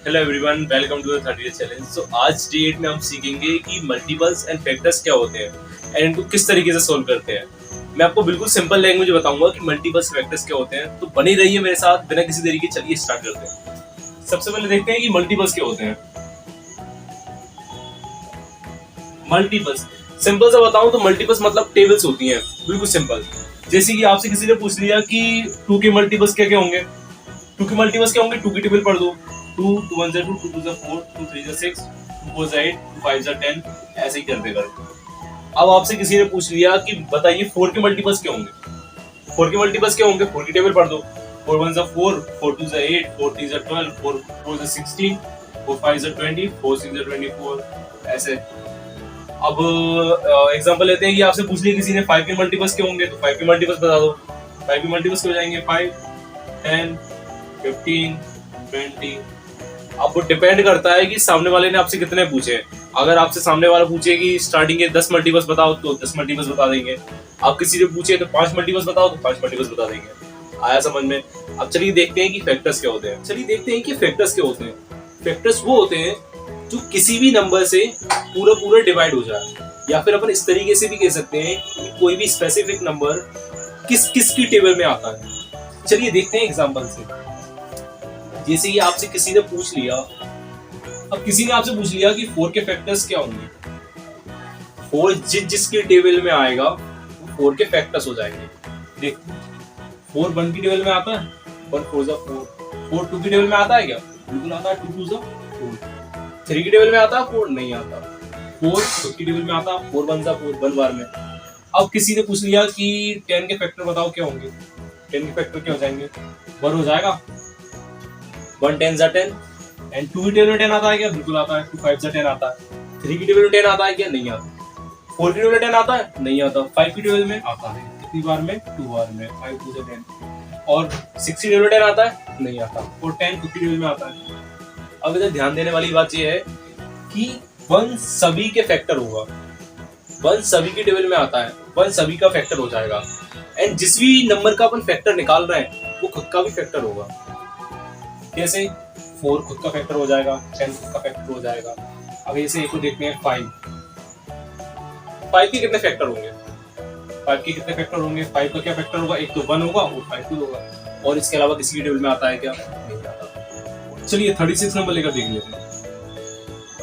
Hello everyone, welcome to the 30 challenge. So आज date में हम सीखेंगे कि मल्टीपल्स एंड फैक्टर्स क्या होते हैं एंड इनको किस तरीके से सोल्व करते हैं। मैं आपको बिल्कुल सिंपल लैंग्वेज में बताऊंगा कि मल्टीपल्स फैक्टर्स क्या होते हैं, तो बनी रहिए मेरे साथ बिना किसी तरीके। चलिए स्टार्ट करते हैं। सबसे पहले देखते हैं कि मल्टीपल्स क्या होते हैं। मल्टीपल्स सिंपल से बताऊं तो मल्टीपल्स मतलब टेबल्स होती हैं, बिल्कुल सिंपल। जैसे कि आपसे किसी ने पूछ लिया कि 2 के मल्टीपल्स क्या क्या होंगे, 2 के मल्टीपल्स क्या होंगे, 2 की टेबल पढ़ दो। 2 2 1 2 2 2 4 2 3 6 2 4 8 2 5 10, ऐसे ही कर देगा। अब आपसे किसी ने पूछ लिया कि बताइए 4 के मल्टीपल्स क्या होंगे, 4 के मल्टीपल्स क्या होंगे, 4 की टेबल पढ़ दो। 4 1 4 4 2 8 4 3 12 4 4 16 4 5 20 4 6 24, ऐसे। अब एग्जांपल लेते हैं कि आपसे पूछ लिया किसी ने 5 के मल्टीपल्स क्या होंगे, तो 5 के मल्टीपल्स बता दो। 5 के मल्टीपल्स क्या हो जाएंगे, 5 10 15 20। अब वो डिपेंड करता है कि सामने वाले ने आपसे कितने पूछे। अगर आपसे सामने वाला पूछे कि स्टार्टिंग के 10 मल्टीपल्स बताओ तो 10 मल्टीपल्स बता देंगे। आप किसी से पूछे तो 5 मल्टीपल्स बताओ तो 5 मल्टीपल्स बता देंगे। आया समझ में? अब चलिए देखते हैं कि फैक्टर्स क्या होते हैं। फैक्टर्स वो होते हैं जो किसी भी नंबर से पूरा डिवाइड हो जाए, या फिर अपन इस तरीके से भी कह सकते हैं कि कोई भी स्पेसिफिक नंबर किस किस की टेबल में आता है। चलिए देखते हैं एग्जांपल से। जैसे कि आपसे किसी ने पूछ लिया, अब किसी ने आपसे पूछ लिया कि 4 के फैक्टर्स क्या होंगे। 4 जिसकी टेबल में आएगा वो 4 के फैक्टर्स हो जाएंगे। देख, 4 1 की टेबल में आता है, 1 4 4। 4 2 की टेबल में आता है क्या? बिल्कुल आता है, 2 2 4। 3 की टेबल में आता है, 4 नहीं आता। 4 4 की टेबल में आता है, 4 1 4 1 बार में। अब किसी ने पूछ लिया कि 10 के फैक्टर बताओ क्या होंगे, 10 के फैक्टर क्या हो जाएंगे, 1 हो जाएगा, 1 10 10। एंड 2 की टेबल में 10 आता है क्या? बिल्कुल आता है, 2 5 10 आता है। 3 की टेबल में 10 आता है क्या? नहीं आता। 4 की टेबल में 10 आता है? नहीं आता। 5 की टेबल में आता है, कितनी बार में? 2 बार में, 5 2 10। और 6 की टेबल में 10 आता है? नहीं आता। और 10 2 की टेबल में आता है। अब इधर ध्यान देने वाली बात यह है कि 1 सभी के फैक्टर होगा, 1 सभी की टेबल में आता है, 1 सभी का फैक्टर हो जाएगा। एंड जिस भी नंबर का अपन फैक्टर निकाल रहे हैं वो खुद का भी फैक्टर होगा। कैसे? 4 खुद का फैक्टर हो जाएगा, 10 खुद का फैक्टर हो जाएगा। अब ऐसे एक को देखते हैं 5 के कितने फैक्टर होंगे, 5 के कितने फैक्टर होंगे, 5 का क्या फैक्टर होगा, एक तो 1 होगा और 5 2 होगा। और इसके अलावा किसी की टेबल में आता है क्या? नहीं आता। चलिए 36 नंबर लेकर देख लेते हैं।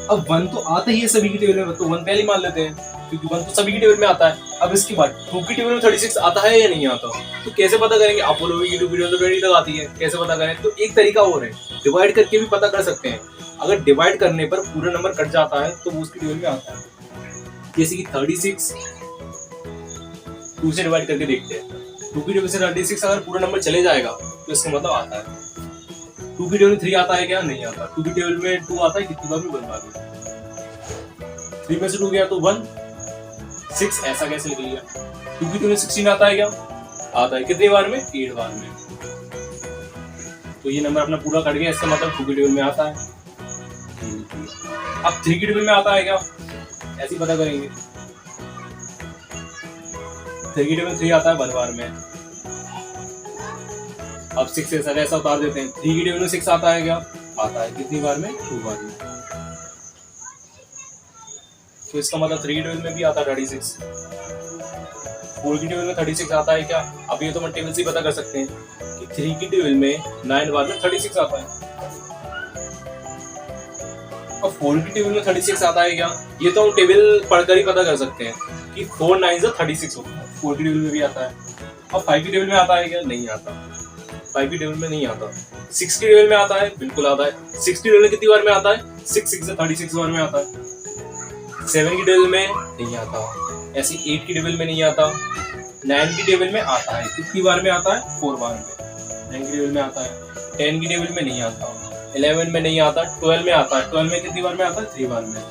अब 1 तो आता ही है सभी की टेबल में, तो 1 पहले मान लेते हैं क्योंकि 1 तो सभी की टेबल में आता है। अब इसके बाद 2 की टेबल में 36 आता है या नहीं आता, तो कैसे पता करेंगे? अपोलो की 2 की टेबल तो 20 तक आती है, कैसे पता करें? तो एक तरीका और है, डिवाइड करके भी पता कर सकते हैं। अगर डिवाइड करने पर पूरा नंबर कट जाता है तो वो उसकी टेबल में आता है। जैसे कि 36 2 से डिवाइड करके देखते हैं, 2 की टेबल से 36 अगर पूरा नंबर चले जाएगा तो इसका मतलब आता है। 2 की टेबल में 3 आता है क्या? नहीं आता। 2 की टेबल में 2 आता है, कितनी बार में? 1 बार में। 3 में से 2 गया तो 1 6, ऐसा कैसे निकल गया? 2 की टेबल में 16 आता है क्या? आता है, कितनी बार में? 8 बार में। तो ये नंबर अपना पूरा कट गया, इसका मतलब 2 की टेबल में आता है। अब 3 की टेबल में आता है क्या? ऐसे पता करेंगे। 3 की टेबल में 3 आता है 1 बार में। अब 6 ऐसा उतार देते हैं, 3 की टेबल में 6 आता है क्या? आता है, कितनी बार में? 2 बार में। तो इसका मतलब 3 की टेबल में भी आता है 36। 4 की टेबल में 36 आता है क्या? अब ये तो हम टेबल से पता कर सकते हैं कि 3 की टेबल में 9 बार में 36 आता है। अब 4 की टेबल में 36 आता है क्या? ये तो हम टेबल पढ़कर ही पता कर सकते हैं कि 4 9 36 होता है। 4 की टेबल में भी आता है। अब 5 की टेबल में आता है क्या? नहीं आता। 5 की टेबल में नहीं आता। 6 की टेबल में आता है? बिल्कुल आता है। 6 की टेबल में कितनी बार में आता है? 6 6 से 36 बार में आता है। 7 की टेबल में नहीं आता। ऐसे 8 की टेबल में नहीं आता। 9 की टेबल में आता है, कितनी बार में आता है? 4 बार में। 9 की टेबल में आता है। 10 की टेबल में नहीं आता। 11 में नहीं आता। 12 में आता है। 12 में कितनी बार में आता है? 3 बार में।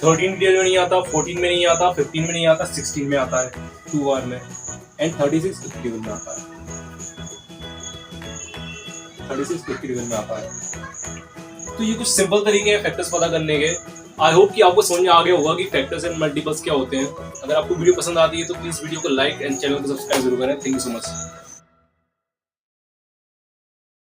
13 की टेबल में नहीं आता। 14 में नहीं आता। 15 में नहीं आता। 16 में आता है 2 बार में। एंड 36 की टेबल में आता है। 36 की टेबल में आता है। तो ये कुछ सिंपल तरीके हैं फैक्टर्स पता करने के। आई होप कि आपको समझ में आ गया होगा कि फैक्टर्स एंड मल्टीपल्स क्या होते हैं। अगर आपको वीडियो पसंद आती है तो प्लीज वीडियो को लाइक एंड चैनल को सब्सक्राइब जरूर करें। Thank you so much.